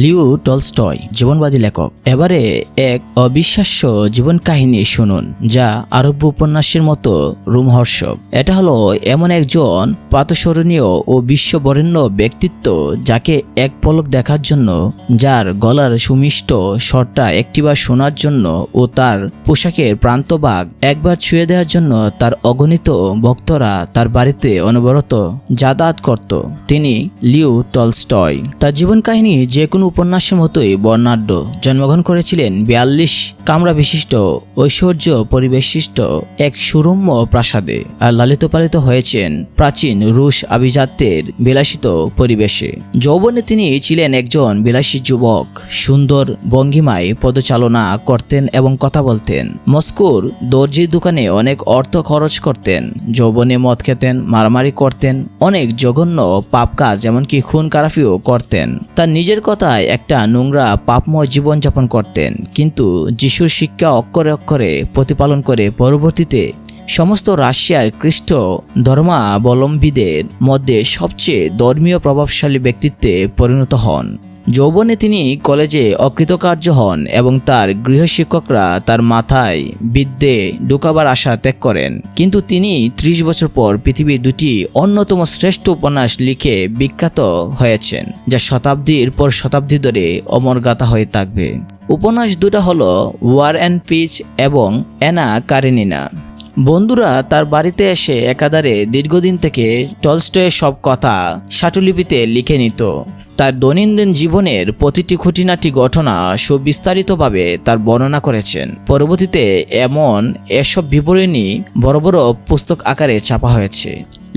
Leo Tolstoy জীবনবাদী লেখক। এবারে এক অবিশ্বাস্য জীবন কাহিনী শুনুন, যা আরব্য উপন্যাসের মতো রোমহর্ষক। এটা হলো এমন একজন প্রাতঃস্মরণীয় ও বিশ্ববরেণ্য ব্যক্তিত্ব, যাকে এক পলক দেখার জন্য, যার গলার সুমিষ্ট স্বরটা একটিবার শোনার জন্য ও তার পোশাকের প্রান্তভাগ একবার ছুঁয়ে দেওয়ার জন্য তার অগণিত ভক্তরা তার বাড়িতে অনবরত যাতায়াত করত। তিনি লিও টলস্টয়। তার জীবন কাহিনী যে কোনো উপন্যাসের মতোই বর্ণাঢ্য। জন্মগ্রহণ করেছিলেন 42 কামরা বিশিষ্ট ঐশ্বর্য পরিবেষ্টিত এক সুরম্য প্রাসাদে, আর লালিত পালিত হয়েছেন প্রাচীন রুশ আভিজাত্যের বিলাসিত পরিবেশে। যৌবনে তিনি ছিলেন একজন বিলাসী যুবক, সুন্দর ভঙ্গিমায় পদচালনা করতেন এবং কথা বলতেন। মস্কোর দর্জির দোকানে অনেক অর্থ খরচ করতেন। যৌবনে মদ খেতেন, মারামারি করতেন, অনেক জঘন্য পাপ কাজ এমনকি খুন খারাপিও করতেন। তার নিজের কথায় একটা নোংরা পাপময় জীবনযাপন করতেন, কিন্তু যিশুর শিক্ষা অক্ষরে অক্ষরে প্রতিপালন করে পরবর্তীতে সমস্ত রাশিয়ার খ্রিস্ট ধর্মাবলম্বীদের মধ্যে সবচেয়ে ধর্মীয় প্রভাবশালী ব্যক্তিত্বে পরিণত হন। যৌবনে তিনি কলেজে অকৃতকার্য হন এবং তার গৃহশিক্ষকরা তার মাথায় বিদ্যে ঢোকাবার আশা ত্যাগ করেন। কিন্তু তিনি 30 বছর পর পৃথিবীর দুটি অন্যতম শ্রেষ্ঠ উপন্যাস লিখে বিখ্যাত হয়েছেন, যা শতাব্দীর পর শতাব্দী ধরে অমরগাথা হয়ে থাকবে। উপন্যাস দুটা হলো ওয়ার অ্যান্ড পিচ এবং অ্যানা কারেনিনা। বন্ধুরা তার বাড়িতে এসে একাধারে দীর্ঘদিন থেকে টলস্টয়ের সব কথা স্বাটুলিপিতে লিখে নিত। তার দৈনন্দিন জীবনের প্রতিটি খুঁটিনাটি ঘটনা সুবিস্তারিতভাবে তার বর্ণনা করেছেন। পরবর্তীতে এসব বিবরণী বড় বড় পুস্তক আকারে ছাপা হয়েছে।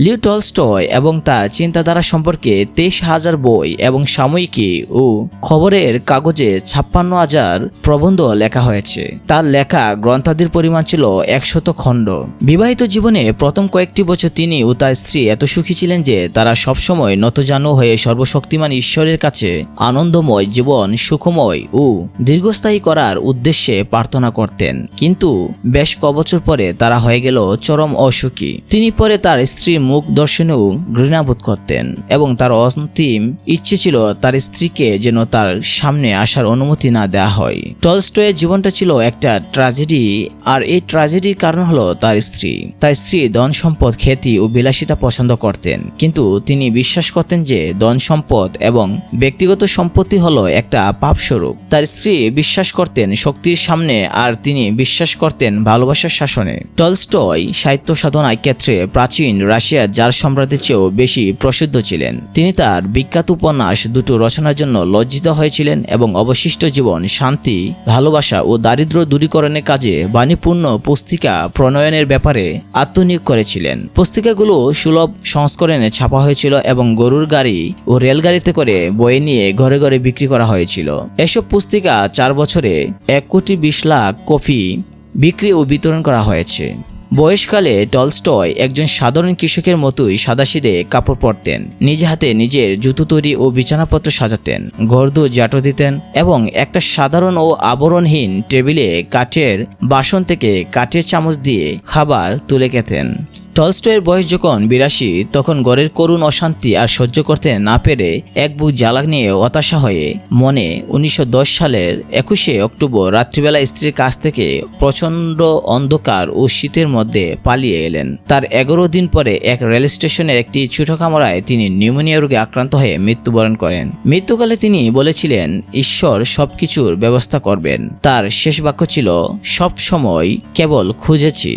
লিও টলস্টয় এবং তার চিন্তাধারা সম্পর্কে 23,000 বই এবং সাময়িকী ও খবরের কাগজে 56,000 প্রবন্ধ লেখা হয়েছে। তার লেখা গ্রন্থাদির পরিমাণ ছিল 100 খণ্ড। বিবাহিত জীবনে প্রথম কয়েকটি বছর তিনি ও তার স্ত্রী এত সুখী ছিলেন যে তারা সবসময় নতজানু হয়ে সর্বশক্তিমান ঈশ্বরের কাছে আনন্দময় জীবন সুখময় ও দীর্ঘস্থায়ী করার উদ্দেশ্যে প্রার্থনা করতেন। কিন্তু বেশ কবছর পরে তারা হয়ে গেল চরম অসুখী। তিনি পরে তার স্ত্রীর মুখ দর্শনেও ঘৃণাবোধ করতেন এবং তার অন্তিম ইচ্ছে ছিল তার স্ত্রীকে যেন তার সামনে আসার অনুমতি না দেওয়া হয়। টলস্টয়ের জীবনটা ছিল একটা ট্র্যাজেডি, আর এই ট্র্যাজেডির কারণ হলো তার স্ত্রী। তার স্ত্রী ধন সম্পদ, খ্যাতি ও বিলাসিতা পছন্দ করতেন, কিন্তু তিনি বিশ্বাস করতেন যে ধন সম্পদ এবং ব্যক্তিগত সম্পত্তি হলো একটা পাপস্বরূপ। তার স্ত্রী বিশ্বাস করতেন শক্তির সামনে, আর তিনি বিশ্বাস করতেন ভালোবাসার শাসনে। টলস্টয় সাহিত্য সাধনার ক্ষেত্রে প্রাচীন রাশিয়ার জার সম্রাটের চেয়েও বেশি প্রসিদ্ধ ছিলেন। তিনি তার বিখ্যাত উপন্যাস দুটো রচনার জন্য লজ্জিত হয়েছিলেন এবং অবশিষ্ট জীবন শান্তি, ভালোবাসা ও দারিদ্র্য দূরীকরণের কাজে বাণীপূর্ণ পুস্তিকা প্রণয়নের ব্যাপারে আত্মনিয়োগ করেছিলেন। পুস্তিকাগুলো সুলভ সংস্করণে ছাপা হয়েছিল এবং গরুর গাড়ি ও রেলগাড়িতে করে বয়ে নিয়ে ঘরে ঘরে বিক্রি করা হয়েছিল। এসব পুস্তিকা 4 বছরে 1,20,00,000 কপি বিক্রি ও বিতরণ করা হয়েছে। বয়সকালে টলস্টয় একজন সাধারণ কৃষকের মতোই সাদাসিধে কাপড় পরতেন, নিজ হাতে নিজের জুতো তৈরি ও বিছানাপত্র সাজাতেন, ঘরদোর ঝাঁটো দিতেন এবং একটা সাধারণ ও আবরণহীন টেবিলে কাঠের বাসন থেকে কাঠের চামচ দিয়ে খাবার তুলে খেতেন। টলস্টয়ের বয়স যখন 82, তখন ঘরের করুণ অশান্তি আর সহ্য করতে না পেরে এক বুক জ্বালা নিয়ে হতাশা হয়ে মনে 1910 সালের 21শে অক্টোবর রাত্রিবেলা স্ত্রীর কাছ থেকে প্রচণ্ড অন্ধকার ও শীতের মধ্যে পালিয়ে এলেন। তার 11 দিন পরে এক রেল স্টেশনের একটি ছোট কামরায় তিনি নিউমোনিয়া রোগে আক্রান্ত হয়ে মৃত্যুবরণ করেন। মৃত্যুকালে তিনি বলেছিলেন ঈশ্বর সবকিছুর ব্যবস্থা করবেন। তার শেষ বাক্য ছিল, সব সময় কেবল খুঁজেছি।